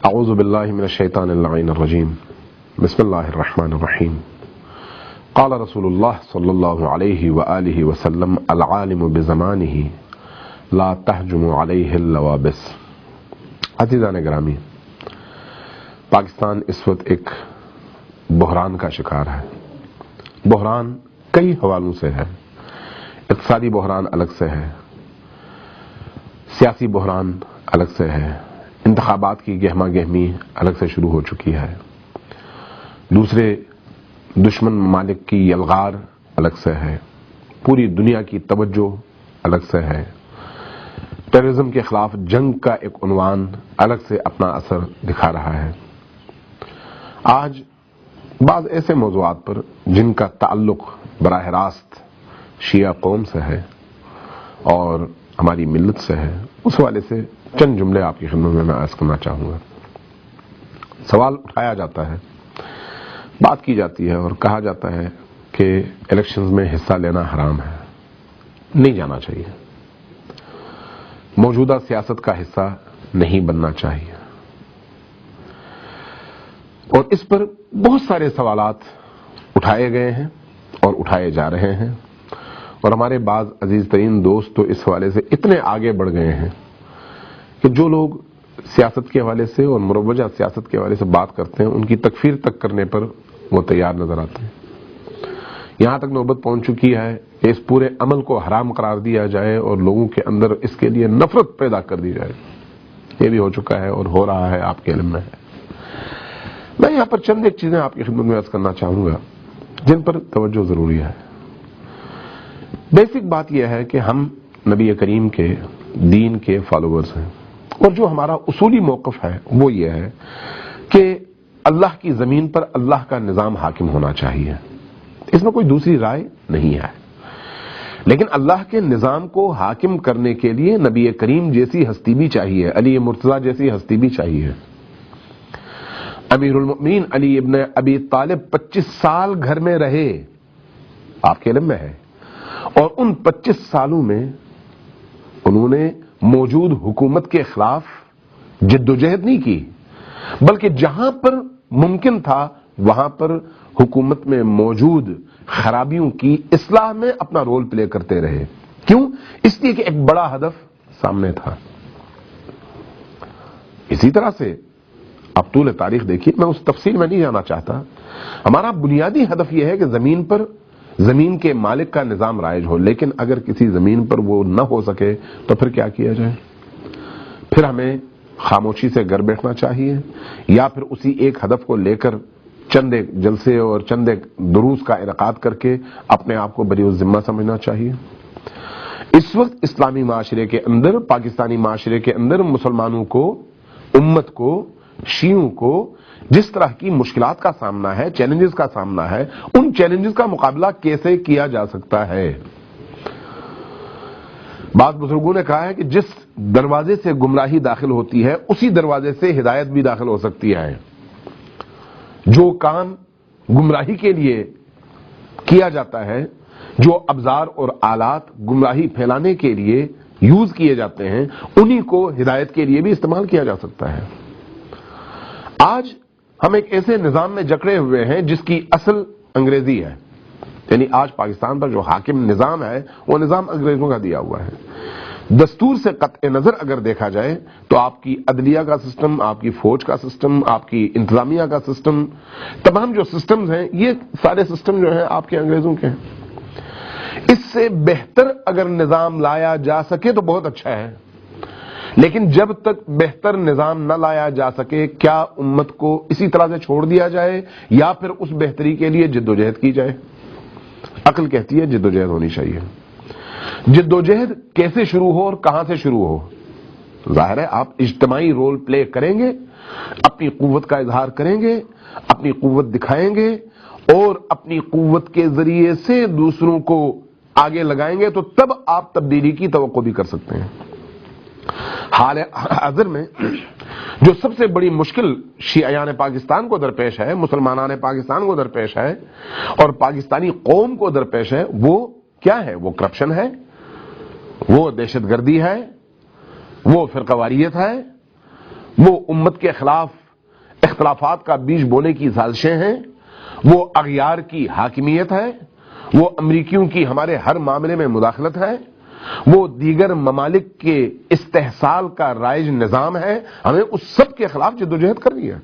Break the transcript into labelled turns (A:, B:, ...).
A: اعوذ باللہ من الشیطان اللعین الرجیم بسم اللہ الرحمن الرحیم قال رسول اللہ صلی اللہ علیہ وآلہ وسلم العالم بزمانہ لا تہجم علیہ اللوابس۔ عزیزان گرامی، پاکستان اس وقت ایک بحران کا شکار ہے۔ بحران کئی حوالوں سے ہے۔ اقتصادی بحران الگ سے ہے، سیاسی بحران الگ سے ہے، انتخابات کی گہما گہمی الگ سے شروع ہو چکی ہے، دوسرے دشمن ممالک کی یلغار الگ سے ہے، پوری دنیا کی توجہ الگ سے ہے، ٹیررزم کے خلاف جنگ کا ایک عنوان الگ سے اپنا اثر دکھا رہا ہے۔ آج بعض ایسے موضوعات پر جن کا تعلق براہ راست شیعہ قوم سے ہے اور ہماری ملت سے ہے، اس حوالے سے چند جملے آپ کی خدمت میں عرض کرنا چاہوں گا۔ سوال اٹھایا جاتا ہے، بات کی جاتی ہے اور کہا جاتا ہے کہ الیکشنز میں حصہ لینا حرام ہے، نہیں جانا چاہیے، موجودہ سیاست کا حصہ نہیں بننا چاہیے، اور اس پر بہت سارے سوالات اٹھائے گئے ہیں اور اٹھائے جا رہے ہیں، اور ہمارے بعض عزیز ترین دوست تو اس حوالے سے اتنے آگے بڑھ گئے ہیں کہ جو لوگ سیاست کے حوالے سے اور مروجہ سیاست کے حوالے سے بات کرتے ہیں ان کی تکفیر تک کرنے پر وہ تیار نظر آتے ہیں۔ یہاں تک نوبت پہنچ چکی ہے کہ اس پورے عمل کو حرام قرار دیا جائے اور لوگوں کے اندر اس کے لیے نفرت پیدا کر دی جائے۔ یہ بھی ہو چکا ہے اور ہو رہا ہے، آپ کے علم میں ہے۔ میں یہاں پر چند ایک چیزیں آپ کی خدمت میں عرض کرنا چاہوں گا جن پر توجہ ضروری ہے۔ بیسک بات یہ ہے کہ ہم نبی کریم کے دین کے فالوورز ہیں، اور جو ہمارا اصولی موقف ہے وہ یہ ہے کہ اللہ کی زمین پر اللہ کا نظام حاکم ہونا چاہیے، اس میں کوئی دوسری رائے نہیں ہے۔ لیکن اللہ کے نظام کو حاکم کرنے کے لیے نبی کریم جیسی ہستی بھی چاہیے، علی مرتضیٰ جیسی ہستی بھی چاہیے۔ امیر المؤمنین علی ابن ابی طالب 25 سال گھر میں رہے، آپ کے علم میں ہے، اور ان 25 سالوں میں انہوں نے موجود حکومت کے خلاف جد و جہد نہیں کی، بلکہ جہاں پر ممکن تھا وہاں پر حکومت میں موجود خرابیوں کی اصلاح میں اپنا رول پلے کرتے رہے۔ کیوں؟ اس لیے کہ ایک بڑا ہدف سامنے تھا۔ اسی طرح سے اب طول تاریخ دیکھیے، میں اس تفصیل میں نہیں جانا چاہتا، ہمارا بنیادی ہدف یہ ہے کہ زمین کے مالک کا نظام رائج ہو، لیکن اگر کسی زمین پر وہ نہ ہو سکے تو پھر کیا کیا جائے؟ پھر ہمیں خاموشی سے گھر بیٹھنا چاہیے، یا پھر اسی ایک ہدف کو لے کر چند ایک جلسے اور چند ایک دروس کا انعقاد کر کے اپنے آپ کو بری الذمہ سمجھنا چاہیے۔ اس وقت اسلامی معاشرے کے اندر، پاکستانی معاشرے کے اندر مسلمانوں کو، امت کو، شیعوں کو جس طرح کی مشکلات کا سامنا ہے، چیلنجز کا سامنا ہے، ان چیلنجز کا مقابلہ کیسے کیا جا سکتا ہے؟ بعض بزرگوں نے کہا ہے کہ جس دروازے سے گمراہی داخل ہوتی ہے اسی دروازے سے ہدایت بھی داخل ہو سکتی ہے۔ جو کام گمراہی کے لیے کیا جاتا ہے، جو ابزار اور آلات گمراہی پھیلانے کے لیے یوز کیے جاتے ہیں، انہی کو ہدایت کے لیے بھی استعمال کیا جا سکتا ہے۔ آج ہم ایک ایسے نظام میں جکڑے ہوئے ہیں جس کی اصل انگریزی ہے، یعنی آج پاکستان پر جو حاکم نظام ہے وہ نظام انگریزوں کا دیا ہوا ہے۔ دستور سے قطع نظر اگر دیکھا جائے تو آپ کی عدلیہ کا سسٹم، آپ کی فوج کا سسٹم، آپ کی انتظامیہ کا سسٹم، تمام جو سسٹمز ہیں یہ سارے سسٹم جو ہیں آپ کے انگریزوں کے ہیں۔ اس سے بہتر اگر نظام لایا جا سکے تو بہت اچھا ہے، لیکن جب تک بہتر نظام نہ لایا جا سکے، کیا امت کو اسی طرح سے چھوڑ دیا جائے یا پھر اس بہتری کے لیے جد و جہد کی جائے؟ عقل کہتی ہے جد و جہد ہونی چاہیے۔ جد و جہد کیسے شروع ہو اور کہاں سے شروع ہو؟ ظاہر ہے آپ اجتماعی رول پلے کریں گے، اپنی قوت کا اظہار کریں گے، اپنی قوت دکھائیں گے، اور اپنی قوت کے ذریعے سے دوسروں کو آگے لگائیں گے، تو تب آپ تبدیلی کی توقع بھی کر سکتے ہیں۔ حال حاضر میں جو سب سے بڑی مشکل شیعیان پاکستان کو درپیش ہے، مسلمانان پاکستان کو درپیش ہے اور پاکستانی قوم کو درپیش ہے، وہ کیا ہے؟ وہ کرپشن ہے، وہ دہشت گردی ہے، وہ فرقہ واریت ہے، وہ امت کے خلاف اختلافات کا بیج بونے کی سازشیں ہیں، وہ اغیار کی حاکمیت ہے، وہ امریکیوں کی ہمارے ہر معاملے میں مداخلت ہے، وہ دیگر ممالک کے استحصال کا رائج نظام ہے. ہمیں اس سب کے خلاف جدوجہد کرنی ہے.